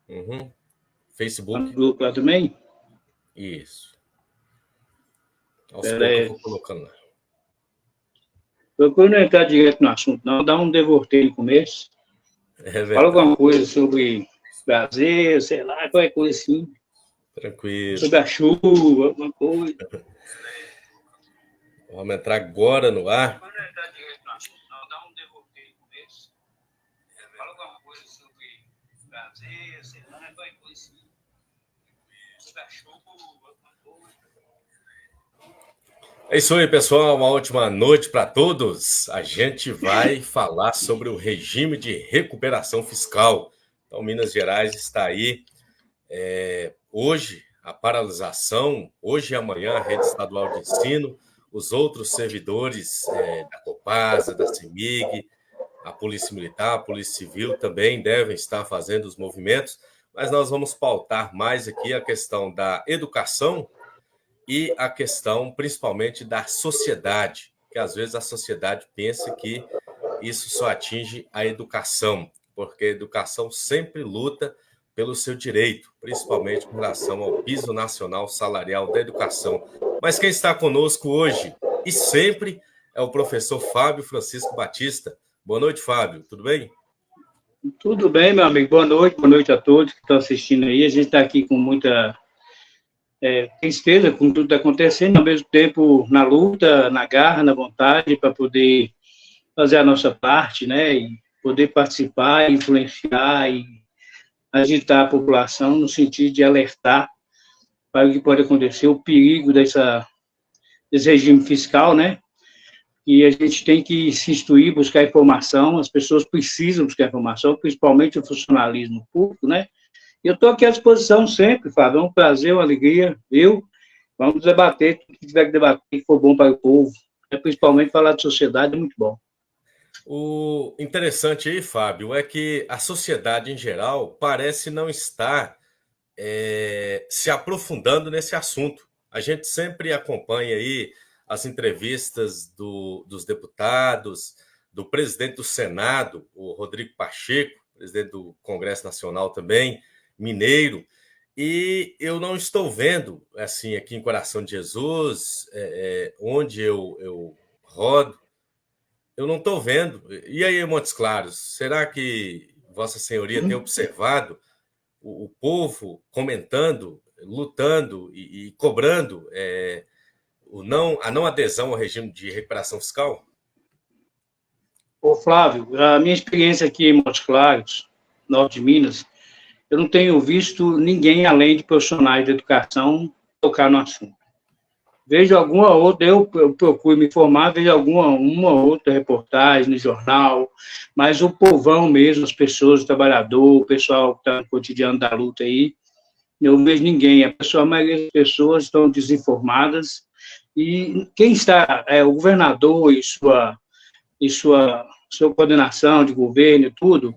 Uhum. Tá no Facebook. grupo lá também? Isso. Aos Pera poucos eu aí. vou colocando lá. Procura não entrar direto no assunto, não. Dá um devorteio no começo. É Fala verdade. alguma coisa sobre prazer, sei lá, qualquer coisa assim. Tranquilo. Sobre a chuva, alguma coisa. Vamos entrar agora no ar. Procura não entrar direto no assunto, não. Dá um devorteio no começo. Fala alguma coisa sobre prazer, sei lá, qualquer coisa assim. Sobre a chuva, alguma coisa. É isso aí, pessoal. Uma ótima noite para todos. A gente vai falar sobre o regime de recuperação fiscal. Então, Minas Gerais está aí. Hoje, a paralisação, hoje e amanhã, a rede estadual de ensino, os outros servidores da Copasa, da CEMIG, a Polícia Militar, a Polícia Civil também devem estar fazendo os movimentos, mas nós vamos pautar mais aqui a questão da educação e a questão principalmente da sociedade, que às vezes a sociedade pensa que isso só atinge a educação, porque a educação sempre luta pelo seu direito, principalmente com relação ao piso nacional salarial da educação. Mas quem está conosco hoje e sempre é o professor Fábio Francisco Batista. Boa noite, Fábio. Tudo bem? Tudo bem, meu amigo? Boa noite a todos que estão assistindo aí. A gente está aqui com muita tristeza com tudo que está acontecendo, ao mesmo tempo na luta, na garra, na vontade, para poder fazer a nossa parte, né? E poder participar, influenciar e agitar a população no sentido de alertar para o que pode acontecer, o perigo desse regime fiscal, né? E a gente tem que se instruir, buscar informação, as pessoas precisam buscar informação, principalmente o funcionalismo público, né? E eu estou aqui à disposição sempre, Fábio, é um prazer, uma alegria, vamos debater tudo que tiver que debater, que for bom para o povo, principalmente falar de sociedade é muito bom. O interessante aí, Fábio, é que a sociedade em geral parece não estar se aprofundando nesse assunto. A gente sempre acompanha aí as entrevistas dos deputados, do presidente do Senado, o Rodrigo Pacheco, presidente do Congresso Nacional também, mineiro, e eu não estou vendo, assim, aqui em Coração de Jesus, onde eu rodo, eu não estou vendo. E aí, Montes Claros, será que Vossa Senhoria tem observado o povo comentando, lutando e cobrando a não adesão ao regime de recuperação fiscal? Ô, Flávio, a minha experiência aqui em Montes Claros, norte de Minas, eu não tenho visto ninguém além de profissionais de educação tocar no assunto. Vejo alguma outra, eu procuro me informar, vejo uma outra reportagem no jornal, mas o povão mesmo, as pessoas, o trabalhador, o pessoal que está no cotidiano da luta aí, eu não vejo ninguém. A maioria das pessoas estão desinformadas e quem está, o governador sua coordenação de governo e tudo,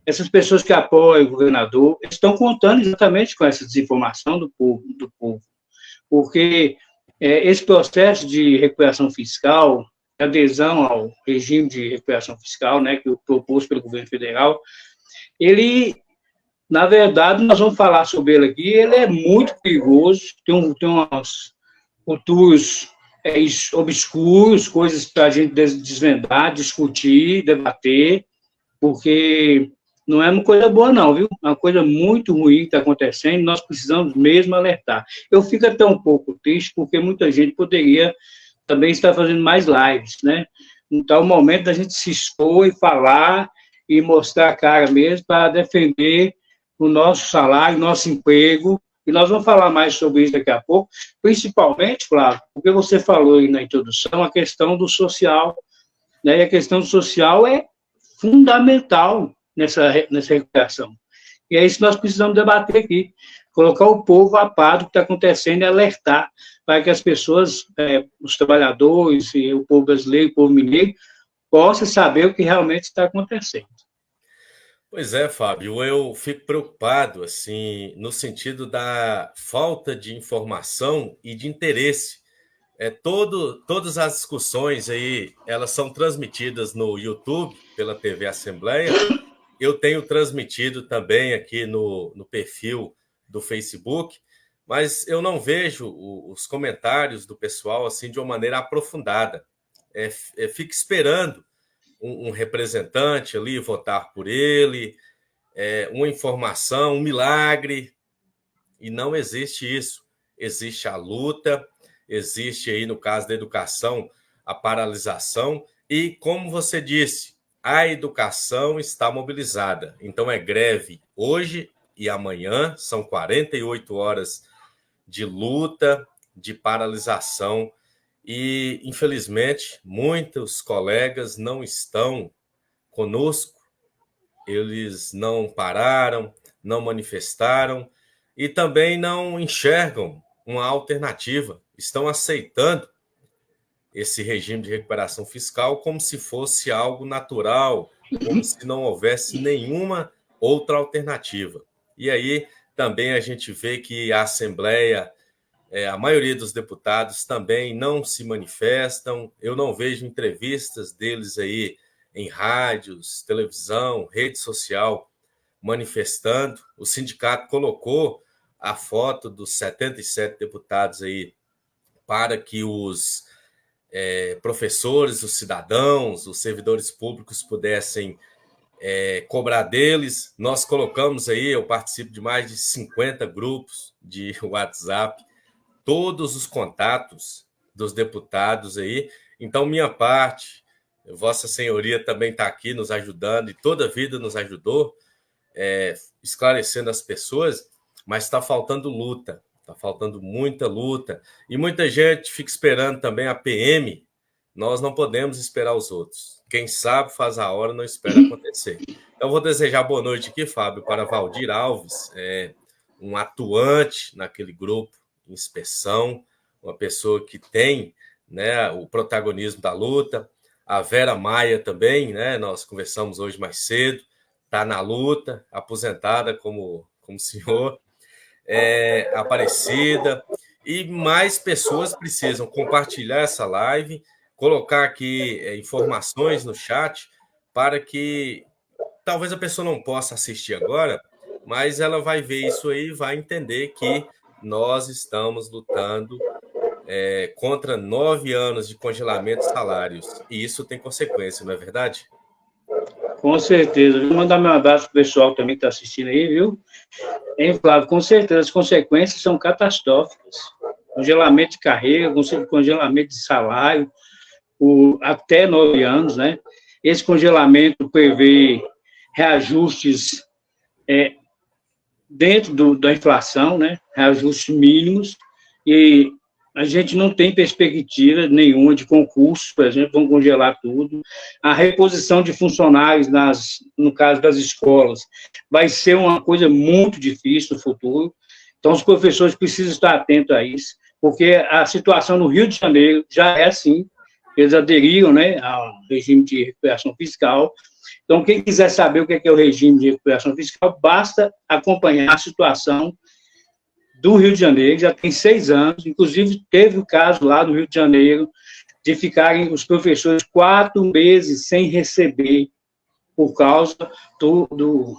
essas pessoas que apoiam o governador estão contando exatamente com essa desinformação do povo, porque esse processo de recuperação fiscal, adesão ao regime de recuperação fiscal, né, que foi proposto pelo governo federal, ele, na verdade, nós vamos falar sobre ele aqui, ele é muito perigoso, tem uns futuros obscuros, coisas para a gente desvendar, discutir, debater, porque não é uma coisa boa, não, viu? É uma coisa muito ruim que está acontecendo, nós precisamos mesmo alertar. Eu fico até um pouco triste, porque muita gente poderia também estar fazendo mais lives, né? Então, é o momento da gente se expor e falar e mostrar a cara mesmo para defender o nosso salário, nosso emprego, e nós vamos falar mais sobre isso daqui a pouco, principalmente, Flávio, porque você falou aí na introdução, a questão do social, né? E a questão do social é fundamental nessa recuperação. E é isso que nós precisamos debater aqui, colocar o povo a par do que está acontecendo e alertar para que as pessoas, os trabalhadores, e o povo brasileiro, o povo mineiro, possam saber o que realmente está acontecendo. Pois é, Fábio, eu fico preocupado, assim, no sentido da falta de informação e de interesse. Todas as discussões aí, elas são transmitidas no YouTube, pela TV Assembleia, eu tenho transmitido também aqui no perfil do Facebook, mas eu não vejo os comentários do pessoal assim de uma maneira aprofundada. Fica esperando um representante ali votar por ele, uma informação, um milagre, e não existe isso. Existe a luta, existe aí, no caso da educação, a paralisação, e, como você disse, a educação está mobilizada. Então, é greve hoje e amanhã, são 48 horas de luta, de paralisação, e, infelizmente, muitos colegas não estão conosco, eles não pararam, não manifestaram e também não enxergam uma alternativa, estão aceitando esse regime de recuperação fiscal como se fosse algo natural, como se não houvesse nenhuma outra alternativa. E aí também a gente vê que a Assembleia, a maioria dos deputados também não se manifestam, eu não vejo entrevistas deles aí em rádios, televisão, rede social, manifestando. O sindicato colocou a foto dos 77 deputados aí para que os professores, os cidadãos, os servidores públicos pudessem cobrar deles. Nós colocamos aí, eu participo de mais de 50 grupos de WhatsApp, todos os contatos dos deputados aí. Então, minha parte, Vossa Senhoria também está aqui nos ajudando, e toda a vida nos ajudou, esclarecendo as pessoas, mas está faltando luta, está faltando muita luta, e muita gente fica esperando também a PM. Nós não podemos esperar os outros. Quem sabe faz a hora, não espera acontecer. Então, vou desejar boa noite aqui, Fábio, para Valdir Alves, um atuante naquele grupo, inspeção, uma pessoa que tem, né, o protagonismo da luta. A Vera Maia também, né, nós conversamos hoje mais cedo, está na luta, aposentada como senhor, Aparecida, e mais pessoas precisam compartilhar essa live, colocar aqui informações no chat, para que talvez a pessoa não possa assistir agora, mas ela vai ver isso aí e vai entender que nós estamos lutando contra 9 anos de congelamento de salários. E isso tem consequência, não é verdade? Com certeza. Vou mandar meu abraço para o pessoal também que está assistindo aí, viu? Flávio, com certeza, as consequências são catastróficas. Congelamento de carreira, congelamento de salário, por até 9 anos, né? Esse congelamento prevê reajustes dentro da inflação, né? Reajustes mínimos, e a gente não tem perspectiva nenhuma de concursos, por exemplo, vão congelar tudo. A reposição de funcionários, no caso das escolas, vai ser uma coisa muito difícil no futuro. Então, os professores precisam estar atentos a isso, porque a situação no Rio de Janeiro já é assim, eles aderiram, né, ao regime de recuperação fiscal. Então, quem quiser saber o que é o regime de recuperação fiscal, basta acompanhar a situação do Rio de Janeiro, já tem 6 anos, inclusive teve o caso lá no Rio de Janeiro, de ficarem os professores 4 meses sem receber, por causa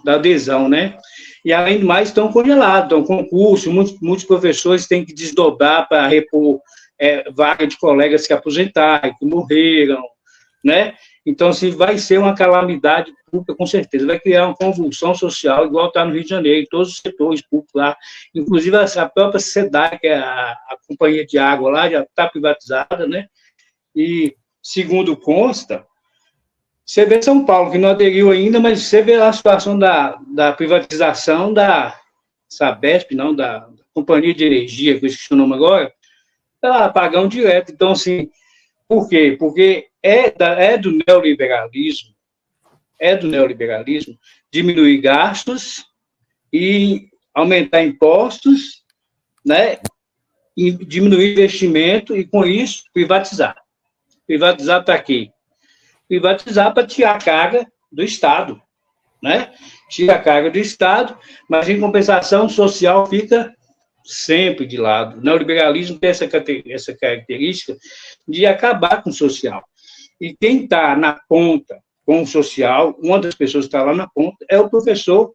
da adesão, né? E, além do mais, estão congelados, estão com concurso, muitos professores têm que desdobrar para repor vaga de colegas que aposentaram, que morreram, né? Então, assim, vai ser uma calamidade pública, com certeza. Vai criar uma convulsão social, igual está no Rio de Janeiro, em todos os setores públicos lá. Inclusive, a própria SEDAI, que é a companhia de água lá, já está privatizada, né? E, segundo consta, você vê São Paulo, que não aderiu ainda, mas você vê a situação da privatização da Sabesp, não, da Companhia de Energia, que eu esqueci o nome agora, está apagão direto. Então, assim, por quê? Porque do neoliberalismo, diminuir gastos e aumentar impostos, né, e diminuir investimento, e com isso privatizar. Privatizar para quê? Privatizar para tirar a carga do Estado, né? Tira a carga do Estado, mas em compensação social fica sempre de lado. O neoliberalismo tem essa característica de acabar com o social. E quem está na ponta, com o social, uma das pessoas que está lá na ponta é o professor,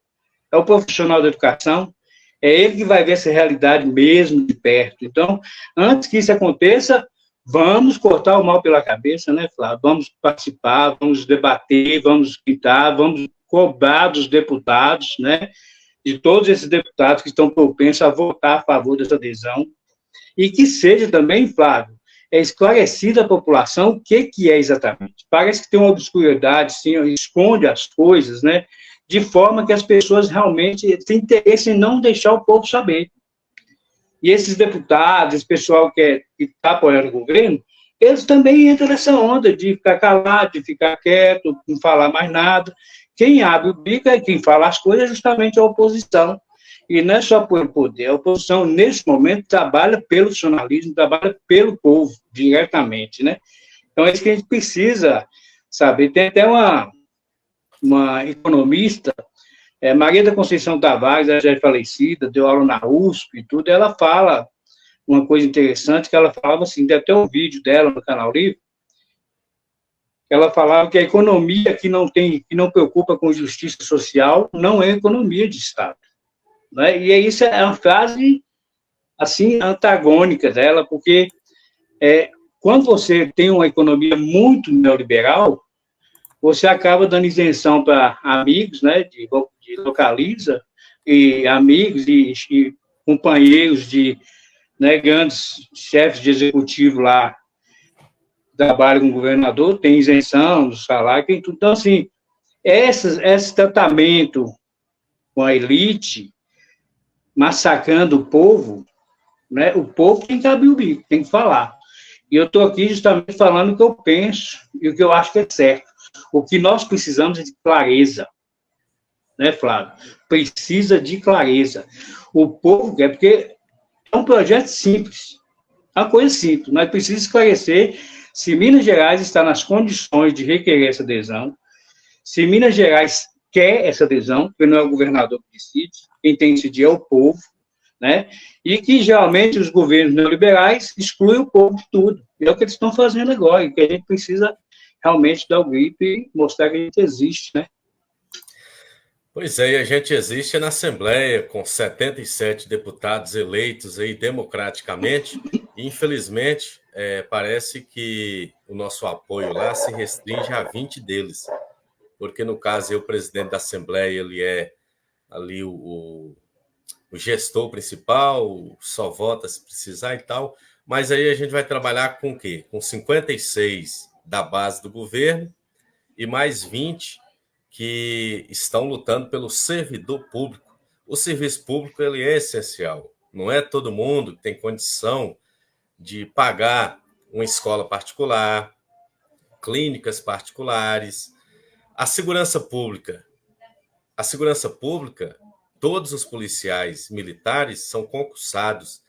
é o profissional da educação, é ele que vai ver essa realidade mesmo de perto. Então, antes que isso aconteça, vamos cortar o mal pela cabeça, né, Flávio? Vamos participar, vamos debater, vamos gritar, vamos cobrar dos deputados, né, de todos esses deputados que estão propensos a votar a favor dessa adesão, e que seja também, Flávio, esclarecida a população o que é exatamente. Parece que tem uma obscuridade, sim, esconde as coisas, né, de forma que as pessoas realmente têm interesse em não deixar o povo saber. E esses deputados, esse pessoal que está apoiando o governo, eles também entram nessa onda de ficar calado, de ficar quieto, não falar mais nada. Quem abre o bico e quem fala as coisas é justamente a oposição. E não é só por poder. A oposição, nesse momento, trabalha pelo jornalismo, trabalha pelo povo, diretamente, né? Então, é isso que a gente precisa saber. Tem até uma economista, Maria da Conceição Tavares, ela já é falecida, deu aula na USP e tudo, ela fala uma coisa interessante, que ela falava assim, tem até um vídeo dela no Canal Livre, ela falava que a economia que não preocupa com justiça social não é economia de Estado. Né? E isso é uma frase, assim, antagônica dela, porque quando você tem uma economia muito neoliberal, você acaba dando isenção para amigos, né, de localiza, e amigos e companheiros de, né, grandes chefes de executivo lá, trabalham com o governador, tem isenção do salário, tem tudo. Então, assim, esse tratamento com a elite, massacrando o povo, né, o povo tem que abrir o bico, tem que falar. E eu estou aqui justamente falando o que eu penso e o que eu acho que é certo. O que nós precisamos é de clareza, né, Flávio? Precisa de clareza. O povo quer, porque é um projeto simples, é uma coisa simples, mas precisa esclarecer se Minas Gerais está nas condições de requerer essa adesão, se Minas Gerais quer essa adesão, porque não é o governador que decide, quem tem que decidir é o povo, né? E que, geralmente, os governos neoliberais excluem o povo de tudo. E é o que eles estão fazendo agora, e que a gente precisa realmente dar o grito e mostrar que a gente existe, né? Pois é, e a gente existe na Assembleia, com 77 deputados eleitos aí democraticamente, e infelizmente parece que o nosso apoio lá se restringe a 20 deles, porque no caso o presidente da Assembleia, ele é ali o gestor principal, só vota se precisar e tal, mas aí a gente vai trabalhar com o quê? Com 56 da base do governo e mais 20 que estão lutando pelo servidor público. O serviço público ele é essencial. Não é todo mundo que tem condição de pagar uma escola particular, clínicas particulares. A segurança pública, todos os policiais militares são concursados,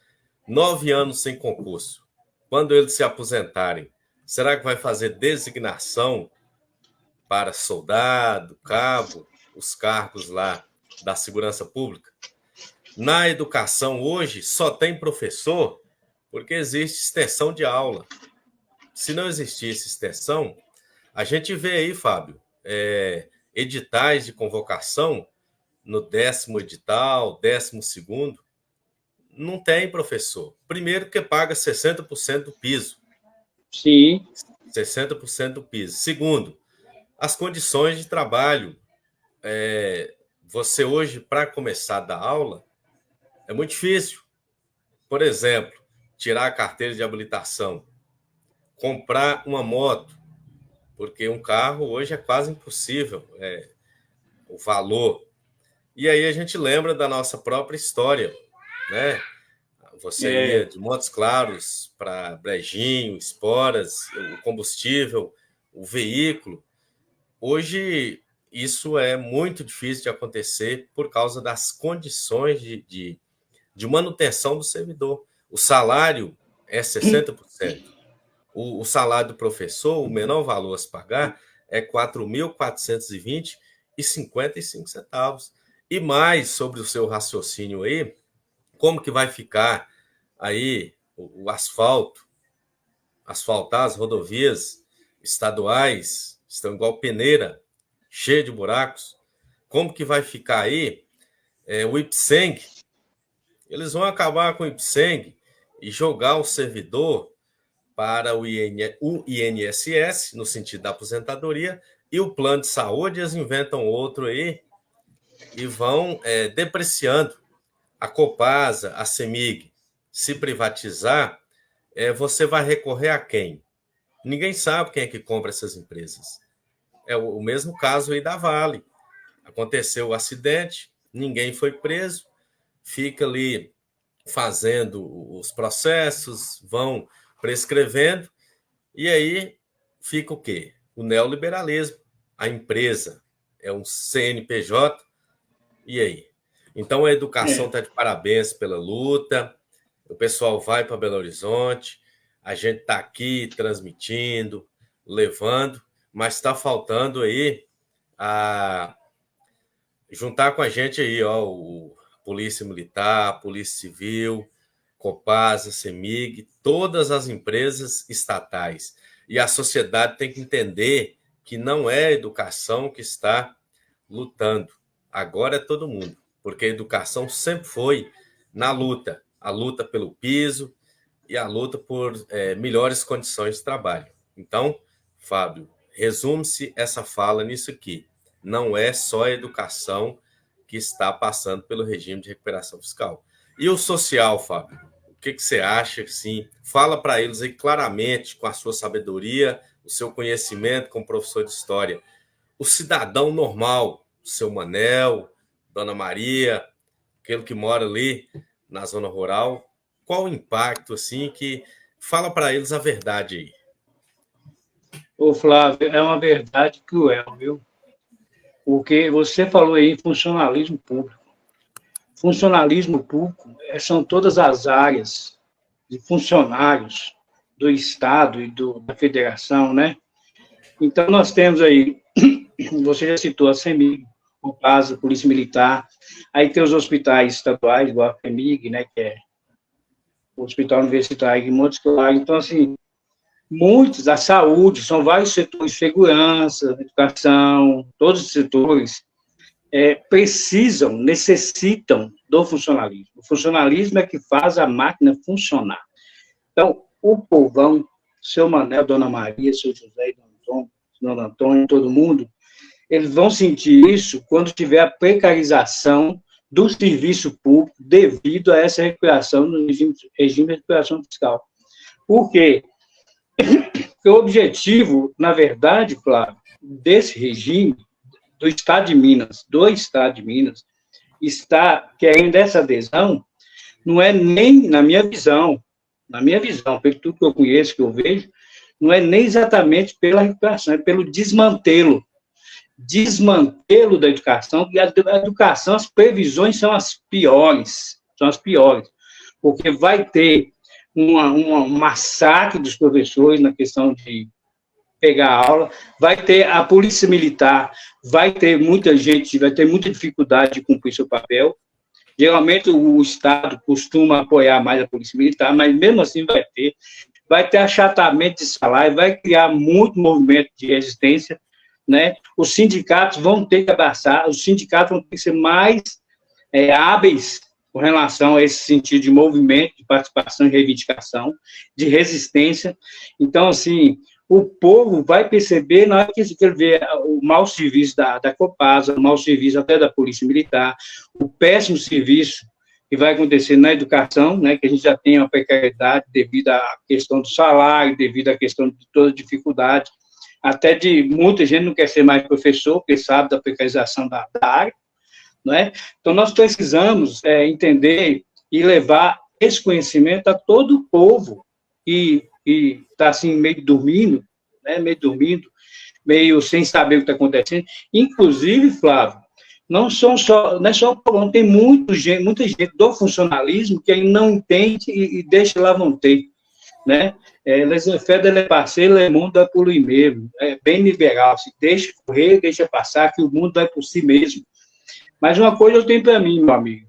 9 anos sem concurso. Quando eles se aposentarem, será que vai fazer designação para soldado, cabo, os cargos lá da segurança pública? Na educação hoje só tem professor porque existe extensão de aula. Se não existisse extensão, a gente vê aí, Fábio, editais de convocação no 10º edital, 12º, não tem professor. Primeiro que paga 60% do piso. Sim. 60% do piso. Segundo, as condições de trabalho. Você hoje, para começar a dar aula, é muito difícil. Por exemplo, tirar a carteira de habilitação, comprar uma moto, porque um carro hoje é quase impossível, o valor. E aí a gente lembra da nossa própria história, né? Você ia de Montes Claros para Brejinho, Esporas, o combustível, o veículo. Hoje, isso é muito difícil de acontecer por causa das condições de manutenção do servidor. O salário é 60%. O salário do professor, o menor valor a se pagar, é 4.420,55. E mais sobre o seu raciocínio aí, como que vai ficar aí o asfalto, asfaltar as rodovias estaduais, estão igual peneira, cheia de buracos. Como que vai ficar aí o IPSENG? Eles vão acabar com o IPSENG e jogar o servidor para o INSS, no sentido da aposentadoria, e o plano de saúde, eles inventam outro aí e vão depreciando. A Copasa, a CEMIG, se privatizar, você vai recorrer a quem? Ninguém sabe quem é que compra essas empresas. É o mesmo caso aí da Vale. Aconteceu o acidente, ninguém foi preso, fica ali fazendo os processos, vão prescrevendo, e aí fica o quê? O neoliberalismo. A empresa é um CNPJ, e aí? Então a educação está de parabéns pela luta, o pessoal vai para Belo Horizonte, a gente está aqui transmitindo, levando, mas está faltando aí juntar com a gente aí, o Polícia Militar, Polícia Civil, Copasa, CEMIG, todas as empresas estatais. E a sociedade tem que entender que não é a educação que está lutando. Agora é todo mundo, porque a educação sempre foi na luta. A luta pelo piso e a luta por melhores condições de trabalho. Então, Fábio, resume-se essa fala nisso aqui. Não é só a educação que está passando pelo regime de recuperação fiscal. E o social, Fábio? O que você acha? Assim, fala para eles aí claramente, com a sua sabedoria, o seu conhecimento como professor de história. O cidadão normal, o seu Manel, Dona Maria, aquele que mora ali na zona rural, qual o impacto, assim, que fala para eles a verdade aí? Ô, Flávio, é uma verdade cruel, viu? Porque você falou aí em funcionalismo público. Funcionalismo público são todas as áreas de funcionários do Estado e da Federação, né? Então, nós temos aí, você já citou a CEMIG, o Copasa, a Polícia Militar, aí tem os hospitais estaduais, igual a FEMIG, né, que é o Hospital Universitário de Montes Claros. Então, assim, muitos, a saúde, são vários setores, segurança, educação, todos os setores necessitam do funcionalismo. O funcionalismo é que faz a máquina funcionar. Então, o povão, seu Manel, Dona Maria, seu José, Dona Antônio, todo mundo, eles vão sentir isso quando tiver a precarização do serviço público devido a essa recuperação no regime de recuperação fiscal. Por quê? Porque o objetivo, na verdade, claro, desse regime, do Estado de Minas, está querendo essa adesão, não é nem, na minha visão, pelo tudo que eu conheço, que eu vejo, não é nem exatamente pela recuperação, é pelo desmantelo da educação, e a educação, as previsões são as piores, porque vai ter um massacre dos professores na questão de pegar a aula, vai ter a polícia militar, vai ter muita dificuldade de cumprir seu papel. Geralmente o Estado costuma apoiar mais a polícia militar, mas mesmo assim vai ter achatamento de salário, vai criar muito movimento de resistência, né? Os sindicatos vão ter que abraçar, os sindicatos vão ter que ser mais hábeis com relação a esse sentido de movimento, de participação, de reivindicação, de resistência. Então, assim, o povo vai perceber, na hora que ele vê o mau serviço da Copasa, o mau serviço até da Polícia Militar, o péssimo serviço que vai acontecer na educação, né, que a gente já tem uma precariedade devido à questão do salário, devido à questão de toda a dificuldade, até de muita gente não quer ser mais professor, porque sabe da precarização da área, não é? Então, nós precisamos entender e levar esse conhecimento a todo o povo que está assim, meio dormindo, meio sem saber o que está acontecendo. Inclusive, Flávio, não é só o povo, tem muita gente do funcionalismo que ainda não entende e deixa lá vão ter, né? Laissez-faire de le passer, le monde vai por lui mesmo. É bem liberal, se deixa correr, deixa passar, que o mundo vai por si mesmo. Mas uma coisa eu tenho para mim, meu amigo,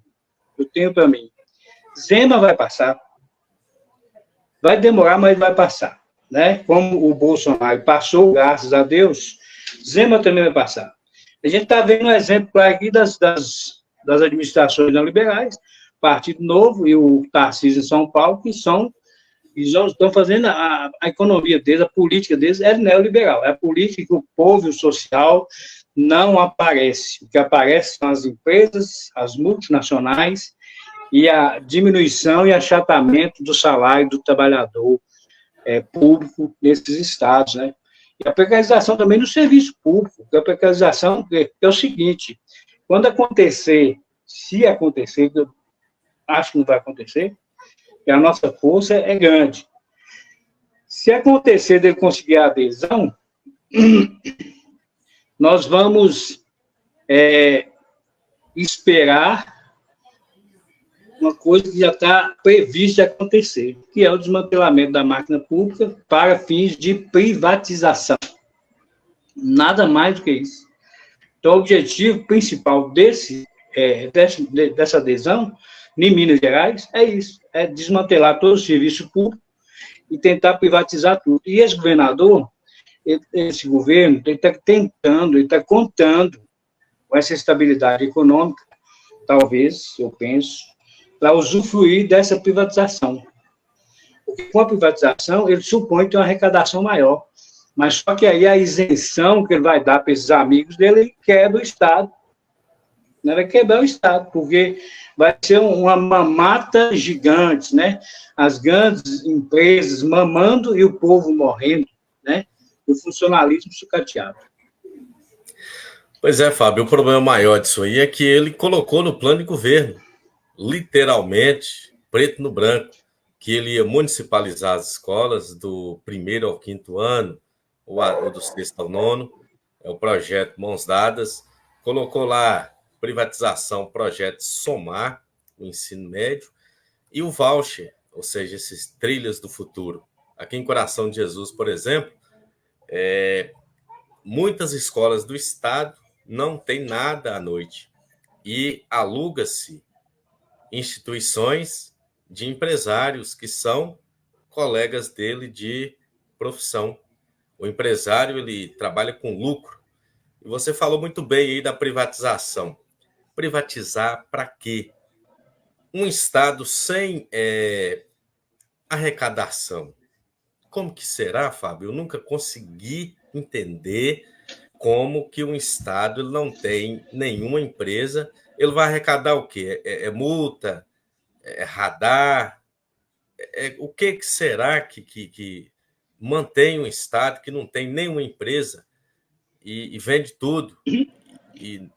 Zema vai passar, vai demorar, mas vai passar, né? Como o Bolsonaro passou, graças a Deus, Zema também vai passar. A gente está vendo um exemplo aqui das administrações neoliberais, Partido Novo e o Tarcísio em São Paulo, que estão fazendo a economia deles, a política deles é neoliberal. É a política que o povo e o social não aparece. O que aparece são as empresas, as multinacionais e a diminuição e achatamento do salário do trabalhador público nesses estados, né? E a precarização também do serviço público. A precarização é o seguinte, quando acontecer, se acontecer, que eu acho que não vai acontecer, que a nossa força é grande. Se acontecer dele conseguir a adesão, nós vamos esperar uma coisa que já está prevista de acontecer, que é o desmantelamento da máquina pública para fins de privatização. Nada mais do que isso. Então, o objetivo principal dessa adesão em Minas Gerais é isso, é desmantelar todo o serviço público e tentar privatizar tudo. E esse governador, esse governo, ele está tentando, ele está contando com essa estabilidade econômica, talvez, eu penso, para usufruir dessa privatização. Porque com a privatização, ele supõe ter uma arrecadação maior. Mas só que aí a isenção que ele vai dar para esses amigos dele, ele quebra o Estado. Né? Vai quebrar o Estado, porque vai ser uma mamata gigante, né? As grandes empresas mamando e o povo morrendo, né? O funcionalismo sucateado. Pois é, Fábio, o problema maior disso aí é que ele colocou no plano de governo, literalmente, preto no branco, que ele ia municipalizar as escolas do 1º ao 5º ano, ou do 6º ao 9º, é o projeto Mãos Dadas, colocou lá privatização, projeto Somar, o ensino médio, e o voucher, ou seja, esses trilhas do futuro. Aqui em Coração de Jesus, por exemplo, muitas escolas do estado não têm nada à noite e aluga-se instituições de empresários que são colegas dele de profissão. O empresário, ele trabalha com lucro. E você falou muito bem aí da privatização. Privatizar para quê? Um Estado sem arrecadação. Como que será, Fábio? Eu nunca consegui entender como que um Estado ele não tem nenhuma empresa. Ele vai arrecadar o quê? Multa? É radar? O que será que mantém um Estado que não tem nenhuma empresa e vende tudo? E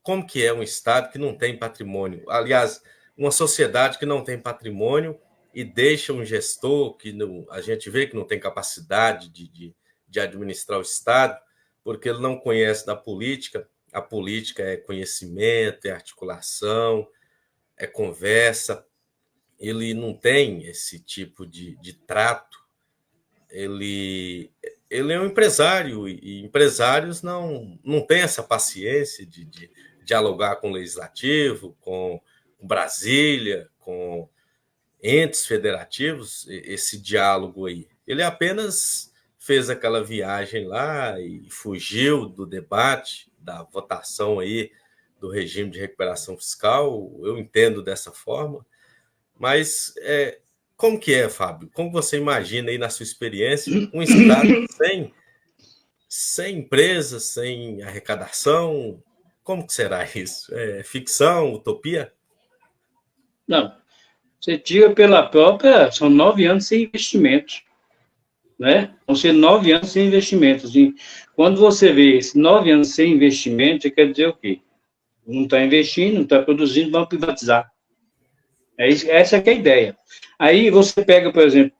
como que é um Estado que não tem patrimônio? Aliás, uma sociedade que não tem patrimônio e deixa um gestor que a gente vê que não tem capacidade de administrar o Estado, porque ele não conhece da política. A política é conhecimento, é articulação, é conversa. Ele não tem esse tipo de trato. Ele é um empresário, e empresários não têm essa paciência de dialogar com o legislativo, com Brasília, com entes federativos, esse diálogo aí. Ele apenas fez aquela viagem lá e fugiu do debate, da votação aí do regime de recuperação fiscal. Eu entendo dessa forma, mas como que é, Fábio? Como você imagina aí na sua experiência um Estado sem empresa, sem arrecadação? Como que será isso? É ficção, utopia? Não. Você tira pela própria... São 9 anos sem investimentos. Né? Vão ser 9 anos sem investimentos. E quando você vê esses 9 anos sem investimento, quer dizer o quê? Não está investindo, não está produzindo, vamos privatizar. Essa que é a ideia. Aí você pega, por exemplo,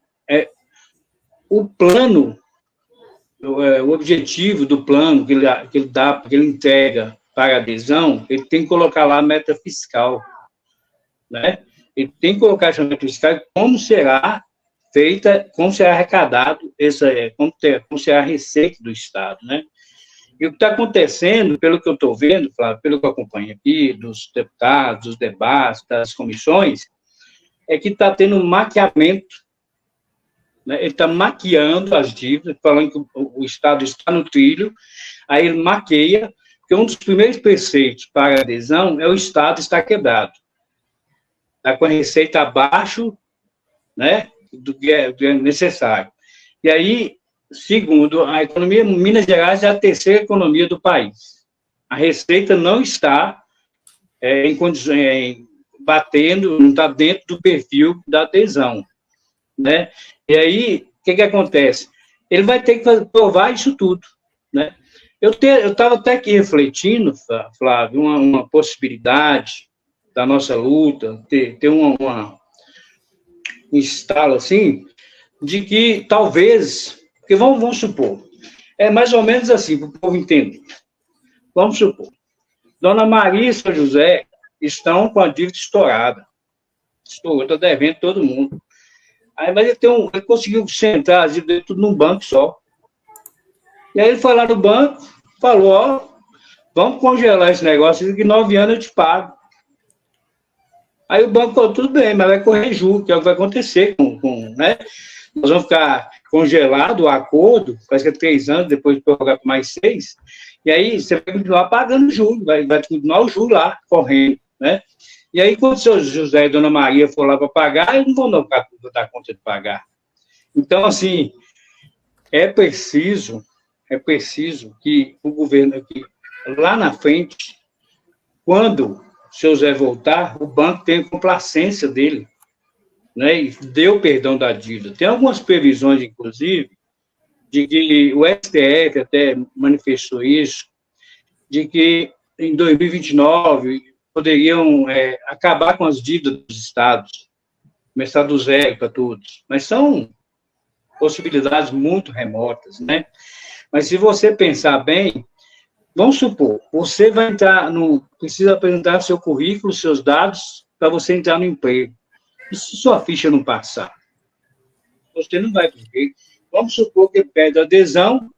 o plano, o objetivo do plano que ele entrega para adesão, ele tem que colocar lá a meta fiscal, né? Ele tem que colocar essa meta fiscal, como será feita, como será arrecadado, como será a receita do Estado, né? E o que está acontecendo, pelo que eu estou vendo, Flávio, pelo que eu acompanho aqui, dos deputados, dos debates, das comissões, é que está tendo um maquiamento, né? Ele está maquiando as dívidas, falando que o Estado está no trilho, Aí ele maqueia, porque um dos primeiros preceitos para adesão é o Estado estar quebrado. Está com a receita abaixo, né, do que é necessário. E aí, segundo a economia, Minas Gerais é a terceira economia do país. A receita não está em condições, batendo, não está dentro do perfil da adesão, né? E aí, o que acontece? Ele vai ter que provar isso tudo, né? Eu estava até aqui refletindo, Flávio, uma possibilidade da nossa luta, ter um estalo assim, de que talvez, porque vamos supor, é mais ou menos assim, para o povo entender. Vamos supor, Dona Maria e São José estão com a dívida estourada. Estourou, está devendo todo mundo. Aí, mas ele conseguiu centrar as dívidas tudo num banco só. E aí ele foi lá no banco, falou, ó, vamos congelar esse negócio, daqui 9 anos eu te pago. Aí o banco falou, tudo bem, mas vai correr juros, que é o que vai acontecer né? Nós vamos ficar congelado o acordo, parece que é 3 anos, depois de prorrogar por mais 6, e aí você vai continuar pagando juros, vai continuar o juro lá, correndo, né? E aí, quando o seu José e Dona Maria for lá para pagar, eles não vão dar conta de pagar. Então, assim, é preciso que o governo aqui, lá na frente, quando o seu Zé voltar, o banco tenha complacência dele, né, e dê o perdão da dívida. Tem algumas previsões, inclusive, de que o STF até manifestou isso, de que em 2029 poderiam acabar com as dívidas dos estados, começar do zero para todos. Mas são possibilidades muito remotas, né? Mas se você pensar bem, vamos supor, você vai entrar precisa apresentar seu currículo, seus dados, para você entrar no emprego. E se sua ficha não passar? Você não vai cumprir. Vamos supor que pede adesão,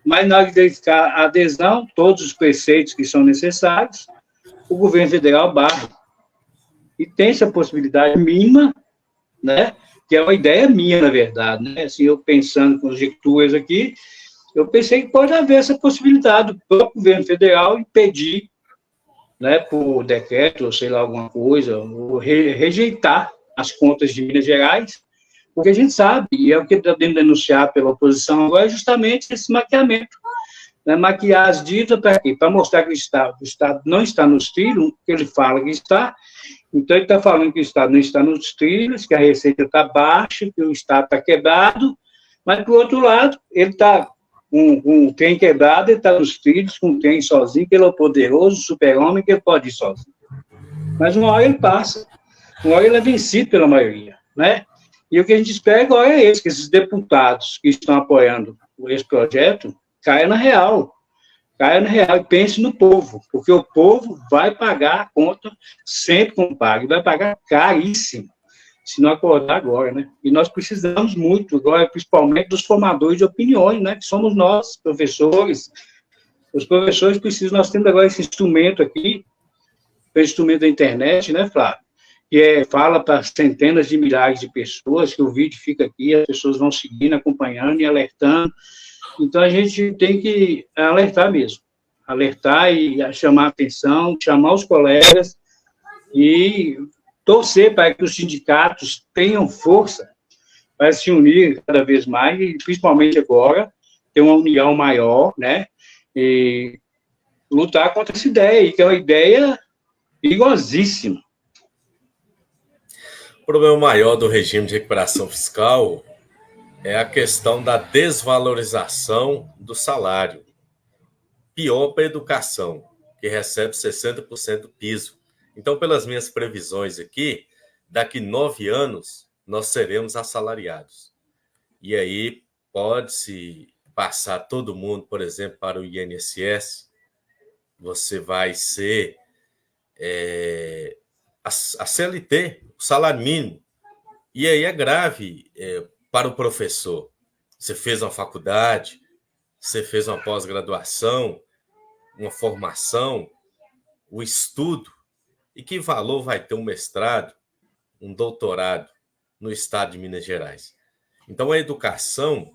mas na hora de verificar a adesão, todos os preceitos que são necessários, o governo federal barra. E tem essa possibilidade mínima, né? Que é uma ideia minha, na verdade, né? Assim, eu pensando com conjecturas aqui, eu pensei que pode haver essa possibilidade do próprio governo federal impedir, né, por decreto, ou sei lá, alguma coisa, ou rejeitar as contas de Minas Gerais, porque a gente sabe, e é o que está sendo denunciado pela oposição agora, é justamente esse maquiamento. Né, maquiar as dívidas para quê? Para mostrar que o Estado não está nos trilhos, que ele fala que está, então ele está falando que o Estado não está nos trilhos, que a receita está baixa, que o Estado está quebrado, mas, por outro lado, ele está com o trem quebrado, ele está nos trilhos, com o trem sozinho, que ele é o poderoso super-homem, que ele pode ir sozinho. Mas uma hora ele passa, uma hora ele é vencido pela maioria, né? E o que a gente espera agora é esse, que esses deputados que estão apoiando esse projeto caiam na real e pensem no povo, porque o povo vai pagar a conta sempre com pago, e vai pagar caríssimo, se não acordar agora, né? E nós precisamos muito, agora, principalmente dos formadores de opiniões, né? Que somos nós, professores. Os professores precisam, nós temos agora esse instrumento aqui, o instrumento da internet, né, Flávio? Que fala para centenas de milhares de pessoas, que o vídeo fica aqui, as pessoas vão seguindo, acompanhando e alertando. Então, a gente tem que alertar mesmo. Alertar e chamar a atenção, chamar os colegas e torcer para que os sindicatos tenham força para se unir cada vez mais, e principalmente agora, ter uma união maior, né? E lutar contra essa ideia, que é uma ideia perigosíssima. O problema maior do regime de recuperação fiscal é a questão da desvalorização do salário. Pior para a educação, que recebe 60% do piso. Então, pelas minhas previsões aqui, daqui 9 anos, nós seremos assalariados. E aí, pode-se passar todo mundo, por exemplo, para o INSS, você vai ser a CLT, o salário mínimo. E aí é grave para o professor. Você fez uma faculdade, você fez uma pós-graduação, uma formação, o estudo, e que valor vai ter um mestrado, um doutorado no estado de Minas Gerais? Então, a educação,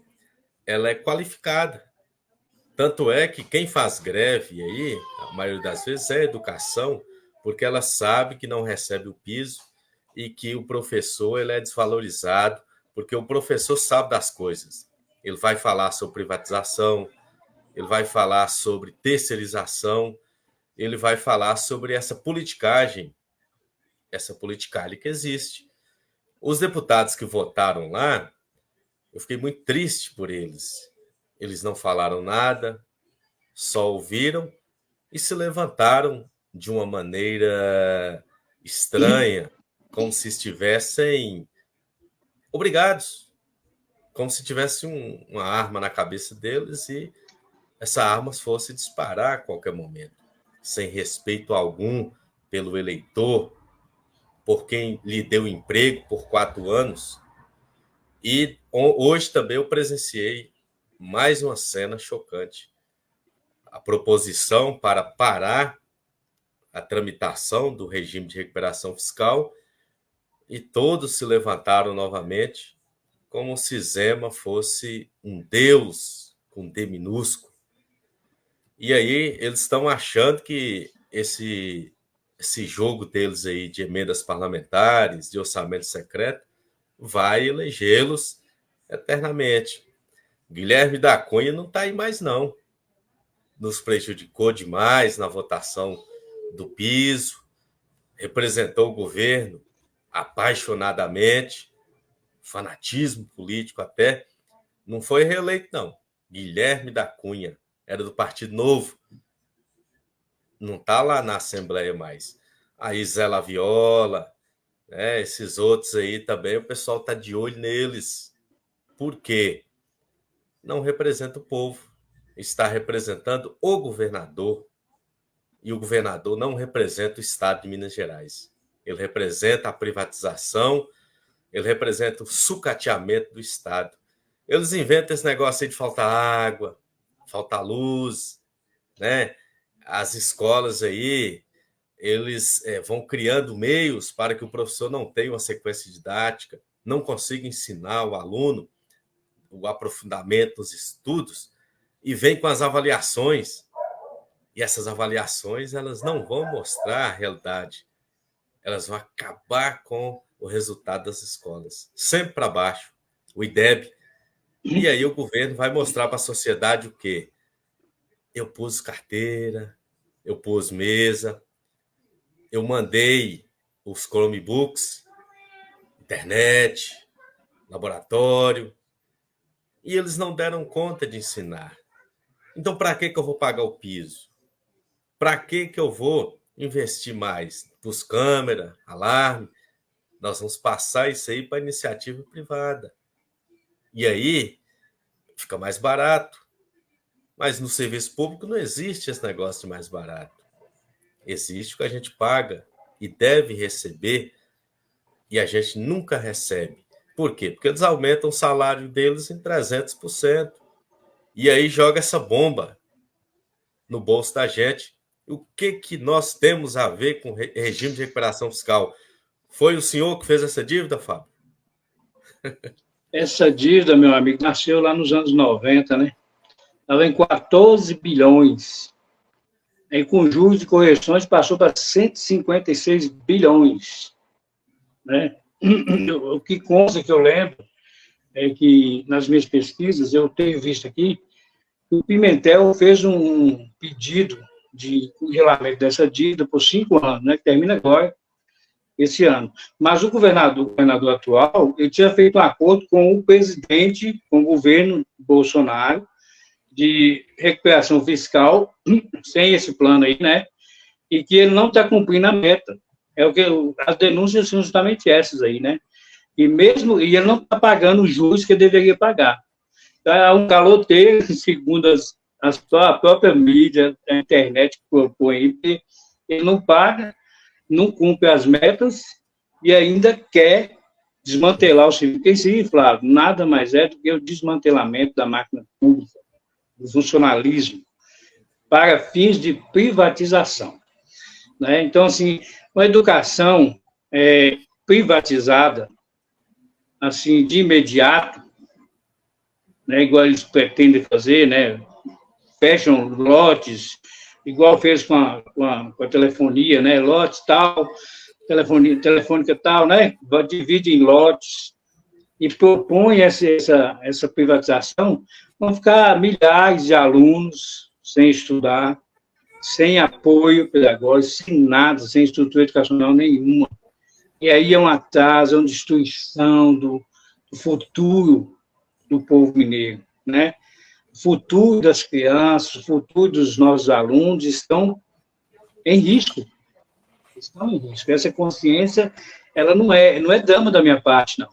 ela é qualificada. Tanto é que quem faz greve aí, a maioria das vezes, é a educação, porque ela sabe que não recebe o piso e que o professor ele é desvalorizado, porque o professor sabe das coisas. Ele vai falar sobre privatização, ele vai falar sobre terceirização, ele vai falar sobre essa politicagem que existe. Os deputados que votaram lá, eu fiquei muito triste por eles. Eles não falaram nada, só ouviram e se levantaram de uma maneira estranha, como se estivessem obrigados, como se tivesse uma arma na cabeça deles e essa arma fosse disparar a qualquer momento, sem respeito algum pelo eleitor, por quem lhe deu emprego por 4 anos. E hoje também eu presenciei mais uma cena chocante. A proposição para parar a tramitação do regime de recuperação fiscal e todos se levantaram novamente como se Zema fosse um deus com D minúsculo. E aí eles estão achando que esse jogo deles aí de emendas parlamentares, de orçamento secreto, vai elegê-los eternamente. Guilherme da Cunha não está aí mais, não. Nos prejudicou demais na votação do piso, representou o governo apaixonadamente, fanatismo político até. Não foi reeleito, não. Guilherme da Cunha era do Partido Novo. Não está lá na Assembleia mais. Aí Zé Laviola, né, esses outros aí também, o pessoal está de olho neles. Por quê? Não representa o povo. Está representando o governador. E o governador não representa o Estado de Minas Gerais. Ele representa a privatização, ele representa o sucateamento do Estado. Eles inventam esse negócio aí de faltar água, faltar luz, né? As escolas aí, eles vão criando meios para que o professor não tenha uma sequência didática, não consiga ensinar o aluno o aprofundamento dos estudos e vem com as avaliações. E essas avaliações, elas não vão mostrar a realidade. Elas vão acabar com o resultado das escolas. Sempre para baixo. O IDEB. E aí o governo vai mostrar para a sociedade o quê? Eu pus carteira, eu pus mesa, eu mandei os Chromebooks, internet, laboratório, e eles não deram conta de ensinar. Então, para que eu vou pagar o piso? Para que eu vou investir mais? Pus câmera, alarme, nós vamos passar isso aí para a iniciativa privada. E aí, fica mais barato. Mas no serviço público não existe esse negócio de mais barato. Existe o que a gente paga e deve receber e a gente nunca recebe. Por quê? Porque eles aumentam o salário deles em 300%. E aí joga essa bomba no bolso da gente. O que nós temos a ver com regime de recuperação fiscal? Foi o senhor que fez essa dívida, Fábio? Essa dívida, meu amigo, nasceu lá nos anos 90, né? Estava em 14 bilhões. Aí, com juros e correções, passou para 156 bilhões. Né? O que consta que eu lembro é que, nas minhas pesquisas, eu tenho visto aqui, que o Pimentel fez um pedido de congelamento dessa dívida por 5 anos, né, que termina agora, esse ano. Mas o governador atual, ele tinha feito um acordo com o presidente, com o governo Bolsonaro, de recuperação fiscal, sem esse plano aí, né, e que ele não está cumprindo a meta. As denúncias são justamente essas aí, né, e ele não está pagando os juros que ele deveria pagar. Há um caloteiro, segundo a própria mídia, a internet que propõe, porque ele não paga, não cumpre as metas e ainda quer desmantelar o serviço. Porque isso, Flávio, nada mais é do que o desmantelamento da máquina pública, do funcionalismo, para fins de privatização. Né? Então, assim, uma educação privatizada, assim, de imediato, né, igual eles pretendem fazer, né, fecham lotes, igual fez com a telefonia, né? Lotes tal, telefônica tal, né? Divide em lotes e propõe essa privatização, vão ficar milhares de alunos sem estudar, sem apoio pedagógico, sem nada, sem estrutura educacional nenhuma. E aí é um atraso, é uma destruição do futuro do povo mineiro, né? O futuro das crianças, o futuro dos nossos alunos estão em risco. Estão em risco. Essa consciência, ela não é dama da minha parte, não.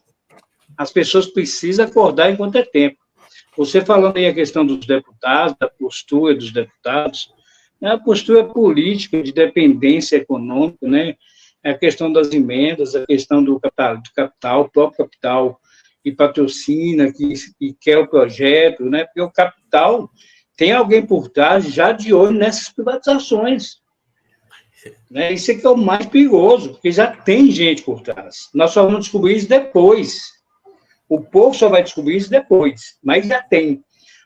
As pessoas precisam acordar enquanto é tempo. Você falando aí a questão dos deputados, da postura dos deputados, é a postura política de dependência econômica, né? É a questão das emendas, a questão do capital, o próprio capital que patrocina, que quer o projeto, né? Porque o capital tem alguém por trás já de olho nessas privatizações. Né? Isso é que é o mais perigoso, porque já tem gente por trás. Nós só vamos descobrir isso depois. O povo só vai descobrir isso depois, mas já tem.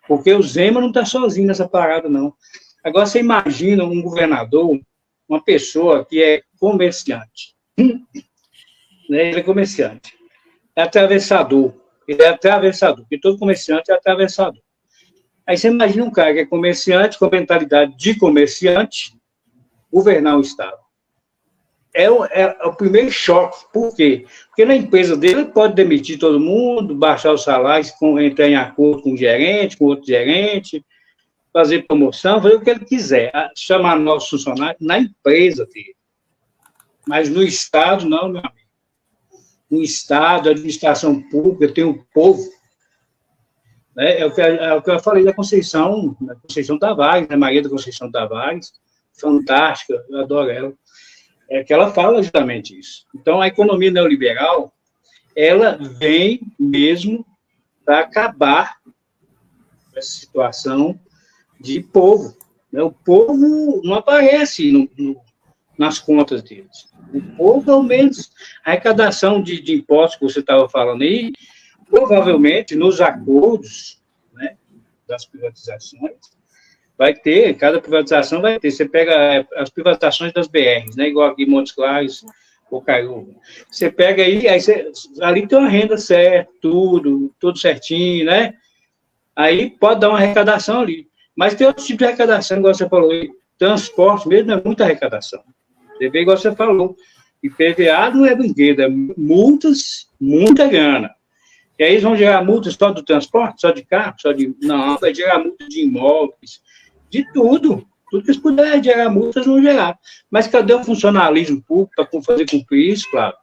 Porque o Zema não está sozinho nessa parada, não. Agora, você imagina um governador, uma pessoa que é comerciante. Né? Ele é comerciante. É atravessador. Ele é atravessador, porque todo comerciante é atravessador. Aí você imagina um cara que é comerciante, com mentalidade de comerciante, governar o Estado. É o primeiro choque. Por quê? Porque na empresa dele ele pode demitir todo mundo, baixar os salários, entrar em acordo com o gerente, com outro gerente, fazer promoção, fazer o que ele quiser, chamar novos funcionários na empresa dele. Mas no Estado, não, meu amigo. No Estado, a administração pública, tem o povo. Né? É o que eu falei da Conceição Tavares, né? Maria da Conceição Tavares, fantástica, eu adoro ela. É que ela fala justamente isso. Então, a economia neoliberal, ela vem mesmo para acabar com essa situação de povo. Né? O povo não aparece nas contas deles. O povo, ao menos, a arrecadação de impostos que você estava falando aí, provavelmente, nos acordos, né, das privatizações, vai ter, cada privatização vai ter. Você pega as privatizações das BRs, né? Igual aqui em Montes Claros, Bocaiúva. Você pega aí ali tem uma renda certa, tudo certinho, né? Aí pode dar uma arrecadação ali. Mas tem outro tipo de arrecadação, igual você falou, transporte mesmo é muita arrecadação. Você vê igual você falou. IPVA não é brinquedo, é multas, muita grana. E aí eles vão gerar multas só do transporte, só de carro, Não, vai gerar multas de imóveis, de tudo. Tudo que eles puderem gerar multas, vão gerar. Mas cadê o funcionalismo público para fazer cumprir isso, claro?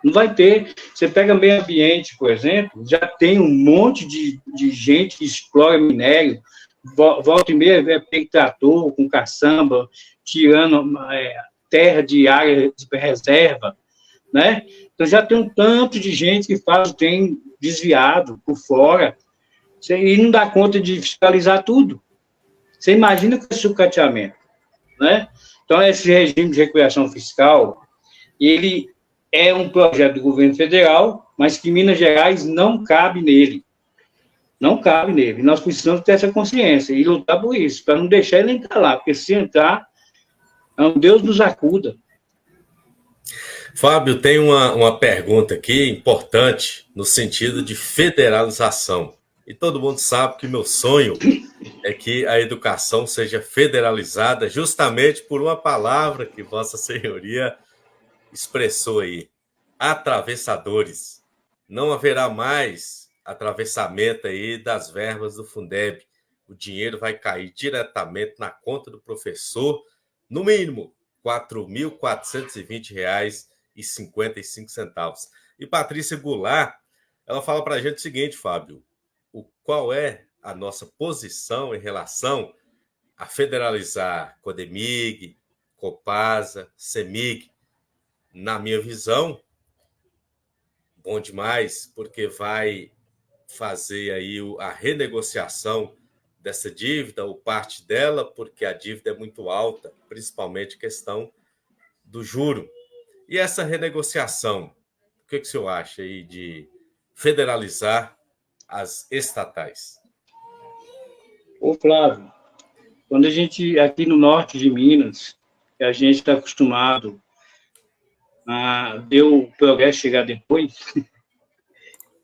Não vai ter. Você pega meio ambiente, por exemplo, já tem um monte de gente que explora minério, volta e meia, pega trator com caçamba, tirando terra de área de reserva, né? Então, já tem um tanto de gente que tem desviado por fora, e não dá conta de fiscalizar tudo. Você imagina com esse sucateamento, né? Então, esse regime de recuperação fiscal, ele é um projeto do governo federal, mas que Minas Gerais não cabe nele. Não cabe nele. Nós precisamos ter essa consciência e lutar por isso, para não deixar ele entrar lá, porque se entrar, Deus nos acuda. Fábio, tem uma pergunta aqui importante no sentido de federalização. E todo mundo sabe que meu sonho é que a educação seja federalizada justamente por uma palavra que Vossa Senhoria expressou aí: atravessadores. Não haverá mais atravessamento aí das verbas do Fundeb. O dinheiro vai cair diretamente na conta do professor, no mínimo R$ 4.420,55. E Patrícia Goulart, ela fala para a gente o seguinte, Fábio: qual é a nossa posição em relação a federalizar CODEMIG, Copasa, CEMIG? Na minha visão, bom demais, porque vai fazer aí a renegociação dessa dívida, ou parte dela, porque a dívida é muito alta, principalmente questão do juro. E essa renegociação, o que o senhor acha aí de federalizar as estatais? Ô, Flávio, Quando a gente, aqui no norte de Minas, a gente está acostumado a ver o progresso chegar depois,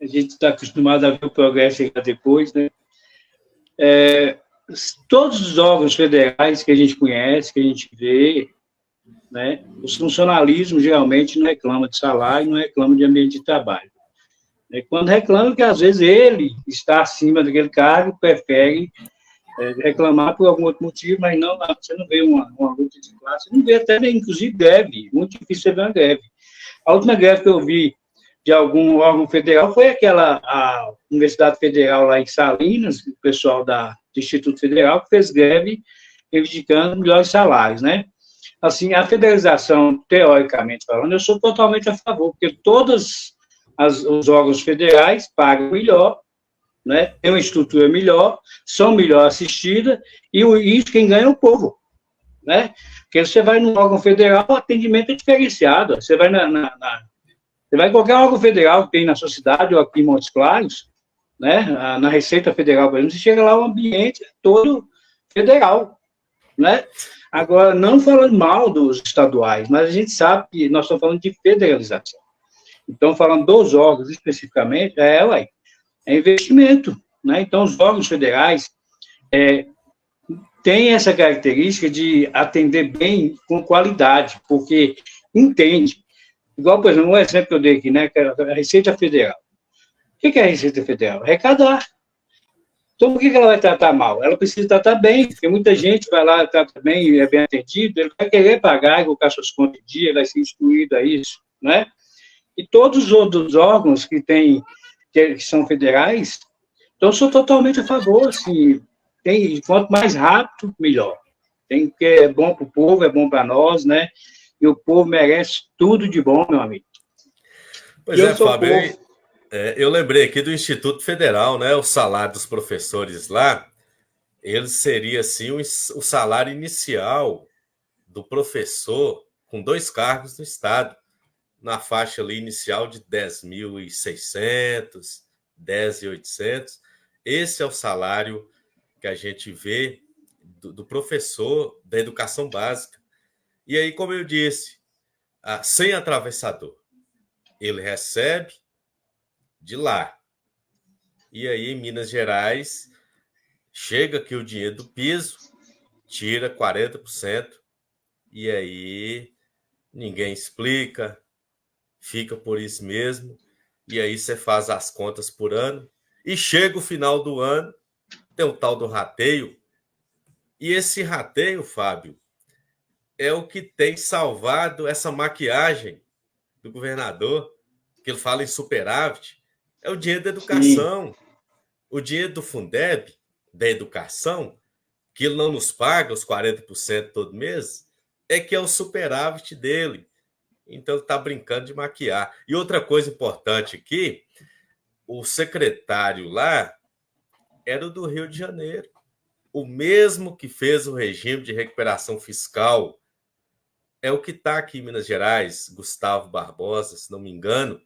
a gente está acostumado a ver o progresso chegar depois, né? Todos os órgãos federais que a gente conhece, que a gente vê, né? Os funcionalismos geralmente não reclamam de salário, não reclamam de ambiente de trabalho. Quando reclama, que às vezes ele está acima daquele cargo, prefere reclamar por algum outro motivo, mas não, você não vê uma luta de classe, você não vê até, inclusive, greve, muito difícil você ver uma greve. A última greve que eu vi de algum órgão federal foi a Universidade Federal lá em Salinas, o pessoal do Instituto Federal, que fez greve reivindicando melhores salários, né? Assim, a federalização, teoricamente falando, eu sou totalmente a favor, porque todos os órgãos federais pagam melhor, né? Tem uma estrutura melhor, são melhor assistidas, e isso quem ganha é o povo, né? Porque você vai no órgão federal, o atendimento é diferenciado. Você vai você vai em qualquer órgão federal que tem na sua cidade ou aqui em Montes Claros, né? Na Receita Federal, por exemplo, você chega lá, o ambiente é todo federal, né? Agora, não falando mal dos estaduais, mas a gente sabe que nós estamos falando de federalização. Então, falando dos órgãos especificamente, é investimento, né? Então, os órgãos federais têm essa característica de atender bem com qualidade, porque entende. Igual, por exemplo, um exemplo que eu dei aqui, né? Que é a Receita Federal. O que é a Receita Federal? Arrecadar. Então, por que ela vai tratar mal? Ela precisa tratar bem, porque muita gente vai lá, trata bem e é bem atendido, ele vai querer pagar e colocar suas contas em dia, vai ser instruído a isso, né? E todos os outros órgãos que são federais, então, eu sou totalmente a favor, assim, quanto mais rápido, melhor. Porque é bom para o povo, é bom para nós, né? E o povo merece tudo de bom, meu amigo. Pois é, Fábio, eu lembrei aqui do Instituto Federal, né? O salário dos professores lá, ele seria, assim, o salário inicial do professor com 2 cargos no Estado, na faixa ali inicial de 10.600, 10.800. Esse é o salário que a gente vê do professor da educação básica. E aí, como eu disse, sem atravessador, ele recebe de lá. E aí, em Minas Gerais, chega aqui o dinheiro do piso, tira 40%, e aí ninguém explica, fica por isso mesmo, e aí você faz as contas por ano, e chega o final do ano, tem o tal do rateio, e esse rateio, Fábio, é o que tem salvado essa maquiagem do governador, que ele fala em superávit, é o dinheiro da educação. Sim. O dinheiro do Fundeb, da educação, que ele não nos paga os 40% todo mês, é que é o superávit dele. Então, ele está brincando de maquiar. E outra coisa importante aqui, o secretário lá era o do Rio de Janeiro. O mesmo que fez o regime de recuperação fiscal. É o que está aqui em Minas Gerais, Gustavo Barbosa, se não me engano.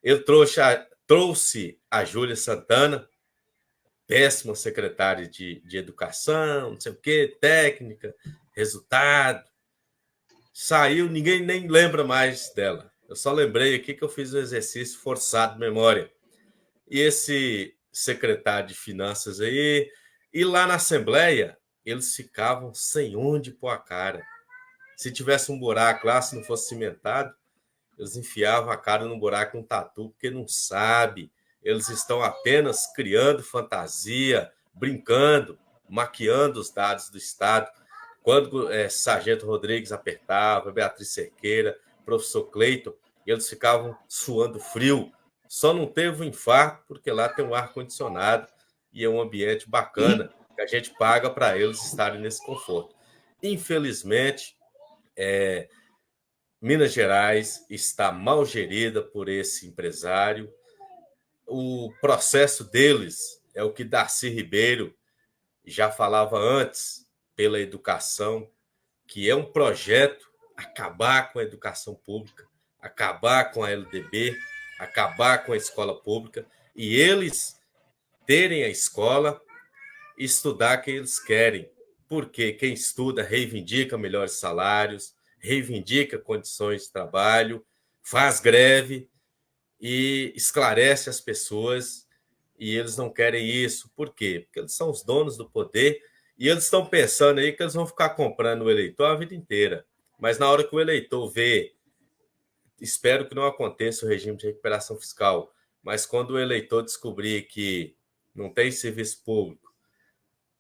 Ele trouxe a Júlia Santana, péssima secretária de educação, não sei o quê, técnica, resultado. Saiu, ninguém nem lembra mais dela. Eu só lembrei aqui que eu fiz um exercício forçado de memória. E esse secretário de finanças aí, e lá na Assembleia, eles ficavam sem onde pôr a cara. Se tivesse um buraco lá, se não fosse cimentado, eles enfiavam a cara no buraco com um tatu, porque não sabe. Eles estão apenas criando fantasia, brincando, maquiando os dados do Estado. Quando Sargento Rodrigues apertava, Beatriz Cerqueira, professor Cleiton, eles ficavam suando frio. Só não teve um infarto, porque lá tem um ar-condicionado e é um ambiente bacana, que a gente paga para eles estarem nesse conforto. Infelizmente, Minas Gerais está mal gerida por esse empresário. O processo deles é o que Darcy Ribeiro já falava antes, pela educação, que é um projeto acabar com a educação pública, acabar com a LDB, acabar com a escola pública, e eles terem a escola e estudar quem eles querem. porque quem estuda reivindica melhores salários, reivindica condições de trabalho, faz greve e esclarece as pessoas, e eles não querem isso. Por quê? Porque eles são os donos do poder e eles estão pensando aí que eles vão ficar comprando o eleitor a vida inteira. Mas na hora que o eleitor vê, espero que não aconteça o regime de recuperação fiscal, mas quando o eleitor descobrir que não tem serviço público,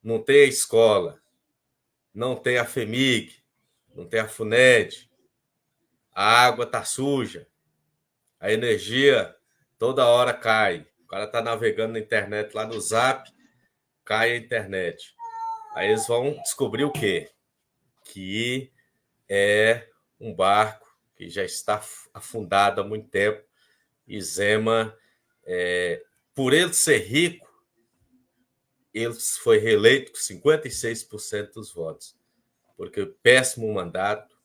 não tem a escola, não tem a FEMIG, não tem a FUNED, a água está suja, a energia toda hora cai. O cara está navegando na internet lá no Zap, cai a internet. Aí eles vão descobrir o quê? Que é um barco que já está afundado há muito tempo. E Zema, por ele ser rico, ele foi reeleito com 56% dos votos. Porque péssimo mandato.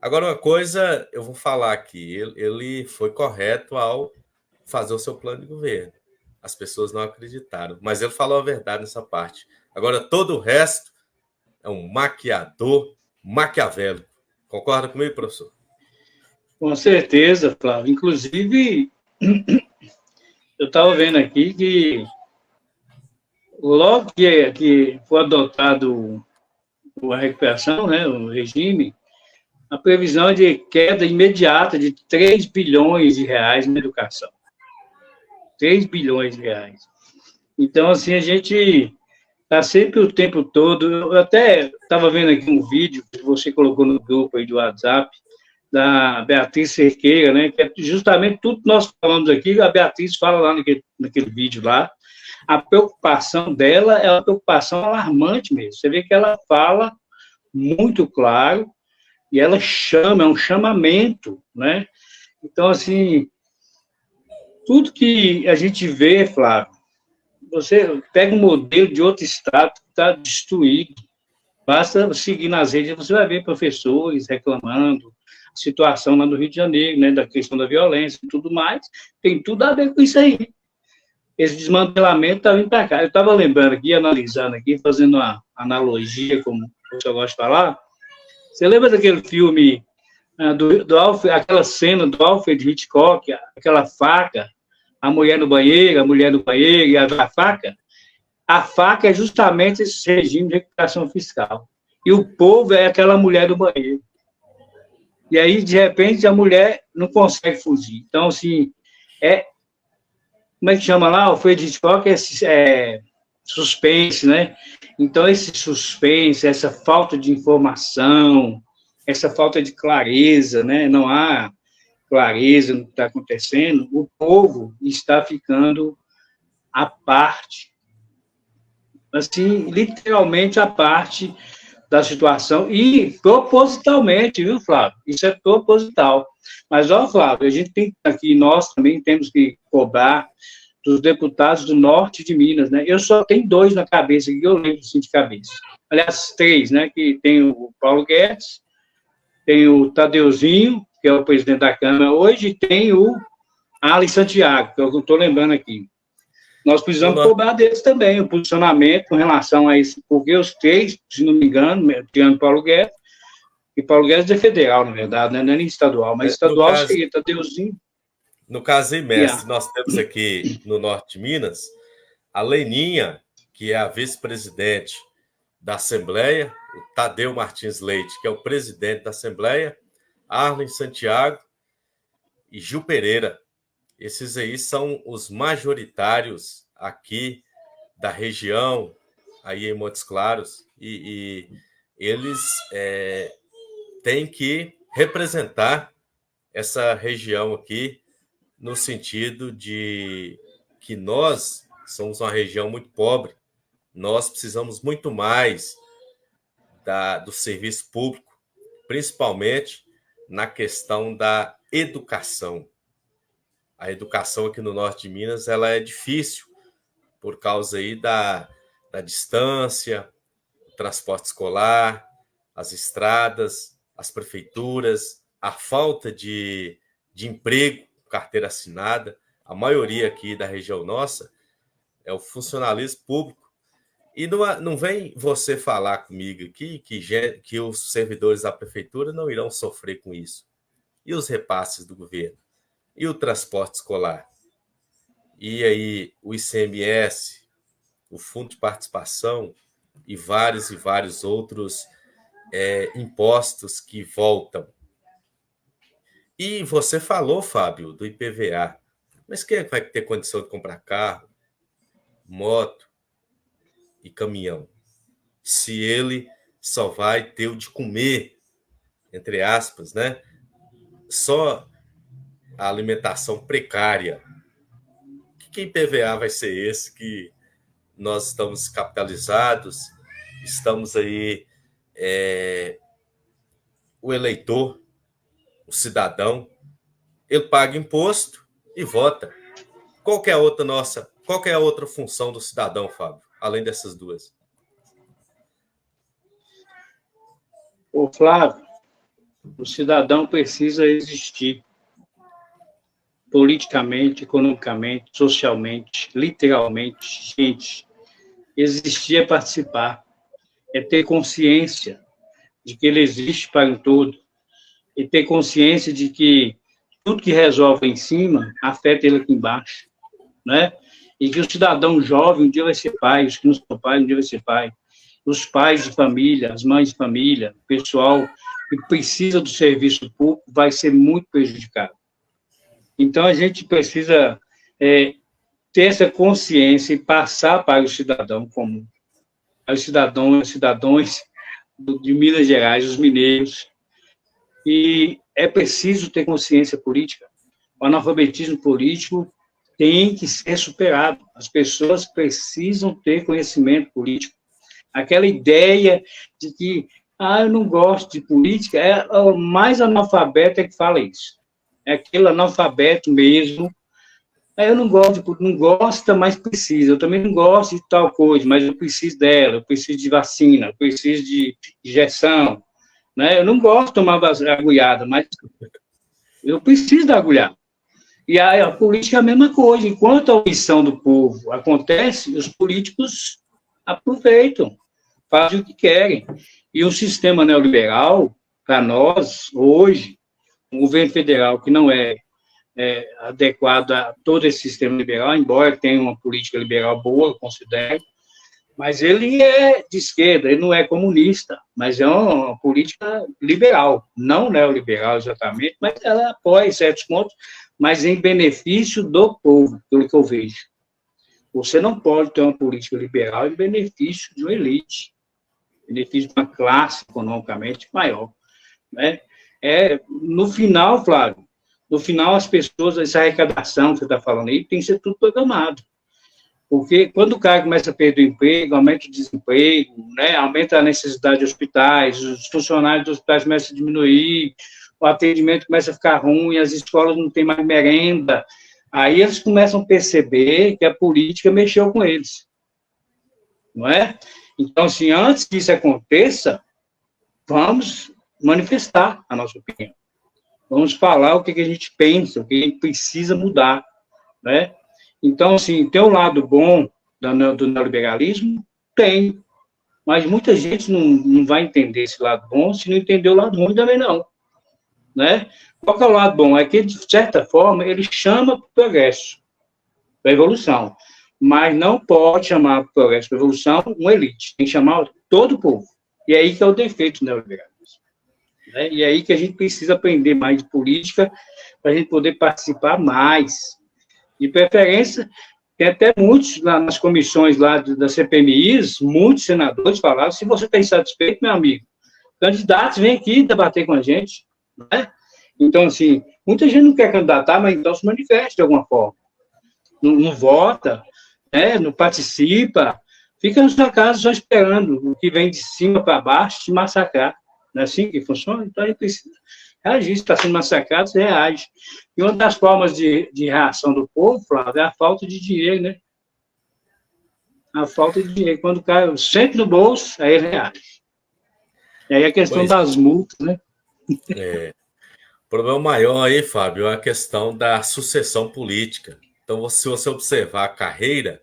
Agora, uma coisa eu vou falar aqui, ele foi correto ao fazer o seu plano de governo. As pessoas não acreditaram, mas ele falou a verdade nessa parte. Agora, todo o resto é um maquiador maquiavélico. Concorda comigo, professor? Com certeza, Flávio. Inclusive, eu estava vendo aqui que logo que foi adotado a recuperação, né, o regime, a previsão é de queda imediata de 3 bilhões de reais na educação. 3 bilhões de reais. Então, assim, a gente está sempre o tempo todo. Eu até estava vendo aqui um vídeo que você colocou no grupo aí do WhatsApp, da Beatriz Cerqueira, né? Que é justamente tudo que nós falamos aqui, a Beatriz fala lá naquele vídeo lá. A preocupação dela é uma preocupação alarmante mesmo. Você vê que ela fala muito claro e ela chama, é um chamamento, né? Então, assim, tudo que a gente vê, Flávio, você pega um modelo de outro estado que está destruído, basta seguir nas redes, você vai ver professores reclamando, a situação lá no Rio de Janeiro, né, da questão da violência e tudo mais, tem tudo a ver com isso aí. Esse desmantelamento está vindo para cá. Eu estava lembrando aqui, analisando aqui, fazendo uma analogia, como o senhor gosta de falar. Você lembra daquele filme, do Alfred, aquela cena do Alfred Hitchcock, aquela faca, a mulher no banheiro, a mulher no banheiro e a faca? A faca é justamente esse regime de recuperação fiscal. E o povo é aquela mulher do banheiro. E aí, de repente, a mulher não consegue fugir. Então, assim, como é que chama lá? O Fred Hitchcock é suspense, né? Então, esse suspense, essa falta de informação, essa falta de clareza, né? Não há clareza no que está acontecendo, o povo está ficando à parte, assim, literalmente à parte da situação, e propositalmente, viu, Flávio? Isso é proposital. Mas, ó, Flávio, a gente tem aqui, nós também temos que cobrar dos deputados do norte de Minas, né? Eu só tenho 2 na cabeça, que eu lembro assim de cabeça. Aliás, 3, né? Que tem o Paulo Guedes, tem o Tadeuzinho, que é o presidente da Câmara hoje, e tem o Ali Santiago, que eu estou lembrando aqui. Nós precisamos cobrar deles também o posicionamento com relação a isso, porque os 3, se não me engano, tirando Paulo Guedes, e Paulo Guedes é federal, na verdade, né? Não é nem estadual, mas estadual seria Tadeuzinho. No caso aí, mestre, nós temos aqui no norte de Minas a Leninha, que é a vice-presidente da Assembleia, o Tadeu Martins Leite, que é o presidente da Assembleia, Arlen Santiago e Gil Pereira. Esses aí são os majoritários aqui da região, aí em Montes Claros, e eles têm que representar essa região aqui no sentido de que nós somos uma região muito pobre, nós precisamos muito mais do serviço público, principalmente na questão da educação. A educação aqui no norte de Minas ela é difícil por causa aí da distância, o transporte escolar, as estradas, as prefeituras, a falta de emprego, carteira assinada. A maioria aqui da região nossa é o funcionalismo público E não vem você falar comigo aqui que os servidores da prefeitura não irão sofrer com isso. E os repasses do governo? E o transporte escolar? E aí o ICMS, o Fundo de Participação e vários outros impostos que voltam. E você falou, Fábio, do IPVA. Mas quem vai ter condição de comprar carro, moto e caminhão? Se ele só vai ter o de comer, entre aspas, né? Só a alimentação precária. Que IPVA vai ser esse que nós estamos capitalizados, estamos aí, o eleitor, o cidadão, ele paga imposto e vota. Qual é a outra função do cidadão, Fábio, além dessas duas? Ô, Flávio, o cidadão precisa existir politicamente, economicamente, socialmente, literalmente. Gente, existir é participar, é ter consciência de que ele existe para um todo, e ter consciência de que tudo que resolve em cima afeta ele aqui embaixo, né? E que o cidadão jovem um dia vai ser pai, os que não são pai um dia vai ser pai, os pais de família, as mães de família, o pessoal que precisa do serviço público vai ser muito prejudicado. Então, a gente precisa ter essa consciência e passar para o cidadão comum, para os cidadãos de Minas Gerais, os mineiros, e é preciso ter consciência política. O analfabetismo político tem que ser superado. As pessoas precisam ter conhecimento político. Aquela ideia de que, eu não gosto de política, é o mais analfabeto que fala isso. É aquele analfabeto mesmo. Eu não gosto, não gosta, mas precisa. Eu também não gosto de tal coisa, mas eu preciso dela, eu preciso de vacina, eu preciso de injeção, né? Eu não gosto de tomar agulhada, mas eu preciso da agulhada. E a política é a mesma coisa. Enquanto a omissão do povo acontece, os políticos aproveitam, fazem o que querem. E o sistema neoliberal, para nós, hoje, um governo federal que não é adequado a todo esse sistema liberal, embora tenha uma política liberal boa, eu considero, mas ele é de esquerda, ele não é comunista, mas é uma política liberal, não neoliberal exatamente, mas ela apoia certos pontos, mas em benefício do povo, pelo que eu vejo. Você não pode ter uma política liberal em benefício de uma elite, benefício de uma classe economicamente maior, né? No final, Flávio, no final as pessoas, essa arrecadação que você está falando aí, tem que ser tudo programado. Porque quando o cara começa a perder o emprego, aumenta o desemprego, né, aumenta a necessidade de hospitais, os funcionários dos hospitais começam a diminuir, o atendimento começa a ficar ruim, as escolas não têm mais merenda, aí eles começam a perceber que a política mexeu com eles. Não é? Então, assim, antes que isso aconteça, vamos manifestar a nossa opinião. Vamos falar o que a gente pensa, o que a gente precisa mudar, né? Então, assim, tem o lado bom do neoliberalismo? Tem, mas muita gente não vai entender esse lado bom se não entender o lado ruim também não, né? Qual que é o lado bom? É que, de certa forma, ele chama para o progresso, para a evolução, mas não pode chamar para o progresso, para a evolução, uma elite, tem que chamar todo o povo. E é aí que é o defeito do neoliberalismo. Né? E é aí que a gente precisa aprender mais de política para a gente poder participar mais. De preferência, tem até muitos nas comissões lá da CPMIs, muitos senadores falaram, se você está insatisfeito, meu amigo, candidatos vêm aqui debater com a gente. Né? Então, assim, muita gente não quer candidatar, mas então se manifesta de alguma forma. Não vota, né? Não participa, fica na sua casa só esperando o que vem de cima para baixo te massacrar. Não é assim que funciona? Então, a gente precisa reagir. Se está sendo massacrado, você reage. E uma das formas de reação do povo, Flávio, é a falta de dinheiro, né? A falta de dinheiro. Quando o cara sente no bolso, aí ele reage. E aí a questão das multas, né? O problema maior aí, Fábio, é a questão da sucessão política. Então, se você observar a carreira,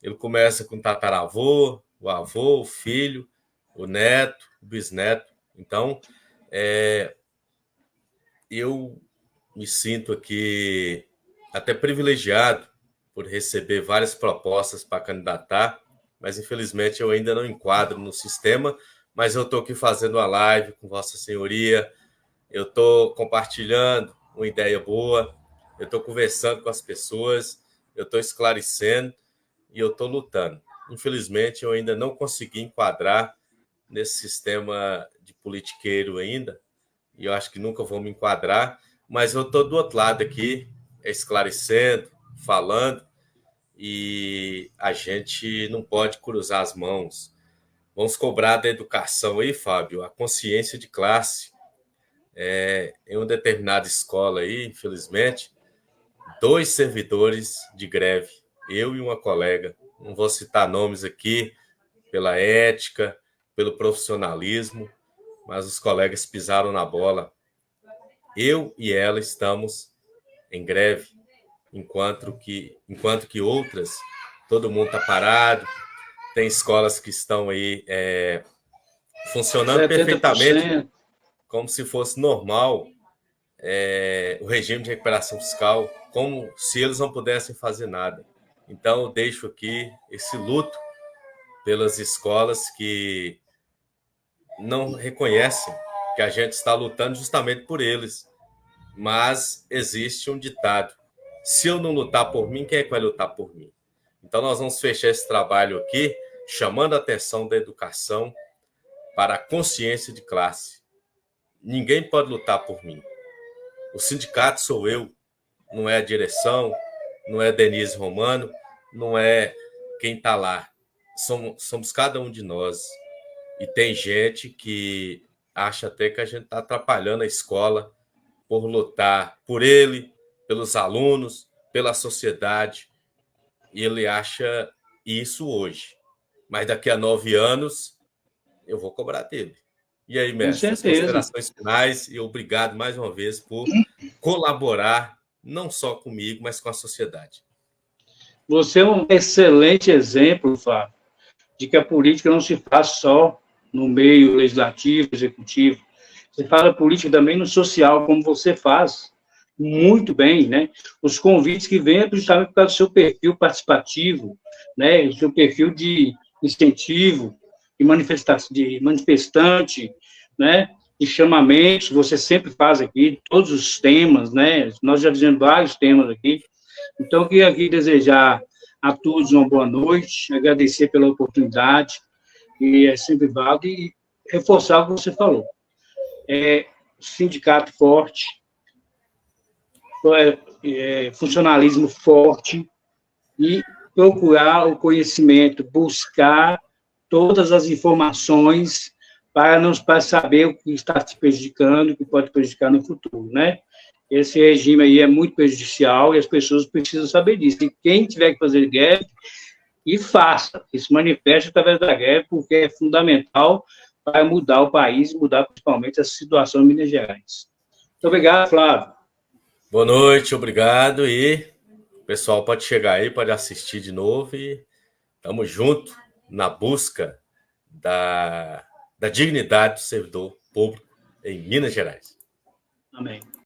ele começa com tataravô, o avô, o filho, o neto, o bisneto. Então, eu me sinto aqui até privilegiado por receber várias propostas para candidatar, mas infelizmente eu ainda não enquadro no sistema, mas eu estou aqui fazendo uma live com Vossa Senhoria, eu estou compartilhando uma ideia boa, eu estou conversando com as pessoas, eu estou esclarecendo e eu estou lutando. Infelizmente, eu ainda não consegui enquadrar nesse sistema de politiqueiro ainda, e eu acho que nunca vou me enquadrar, mas eu estou do outro lado aqui, esclarecendo, falando, e a gente não pode cruzar as mãos. Vamos cobrar da educação aí, Fábio, a consciência de classe. Em uma determinada escola aí, infelizmente, 2 servidores de greve, eu e uma colega, não vou citar nomes aqui, pela ética, pelo profissionalismo, mas os colegas pisaram na bola. Eu e ela estamos em greve, enquanto que outras, todo mundo está parado, tem escolas que estão aí funcionando 70%. perfeitamente, como se fosse normal o regime de recuperação fiscal, como se eles não pudessem fazer nada. Então, eu deixo aqui esse luto pelas escolas que não reconhecem que a gente está lutando justamente por eles. Mas existe um ditado: se eu não lutar por mim, quem é que vai lutar por mim? Então, nós vamos fechar esse trabalho aqui, chamando a atenção da educação para a consciência de classe. Ninguém pode lutar por mim. O sindicato sou eu, não é a direção, não é Denise Romano, não é quem está lá. Somos cada um de nós. E tem gente que acha até que a gente está atrapalhando a escola por lutar por ele, pelos alunos, pela sociedade. E ele acha isso hoje. Mas daqui a 9 anos, eu vou cobrar dele. E aí, Com mestre, as certeza. considerações finais e obrigado mais uma vez por colaborar, não só comigo, mas com a sociedade. Você é um excelente exemplo, Fábio, de que a política não se faz só no meio legislativo, executivo. Você fala política também no social, como você faz muito bem, né? Os convites que vêm é justamente por causa do seu perfil participativo, né? O seu perfil de incentivo, de manifestante, né? De chamamentos, você sempre faz aqui, todos os temas, né? Nós já fizemos vários temas aqui. Então, eu queria aqui desejar a todos uma boa noite, agradecer pela oportunidade, e é sempre válido, e reforçar o que você falou. Sindicato forte, funcionalismo forte, e procurar o conhecimento, buscar todas as informações para saber o que está te prejudicando, o que pode prejudicar no futuro, né? Esse regime aí é muito prejudicial e as pessoas precisam saber disso. E quem tiver que fazer greve, e faça, que se manifeste através da greve, porque é fundamental para mudar o país, mudar principalmente a situação em Minas Gerais. Muito obrigado, Flávio. Boa noite, obrigado. E o pessoal pode chegar aí, pode assistir de novo e estamos juntos na busca da dignidade do servidor público em Minas Gerais. Amém.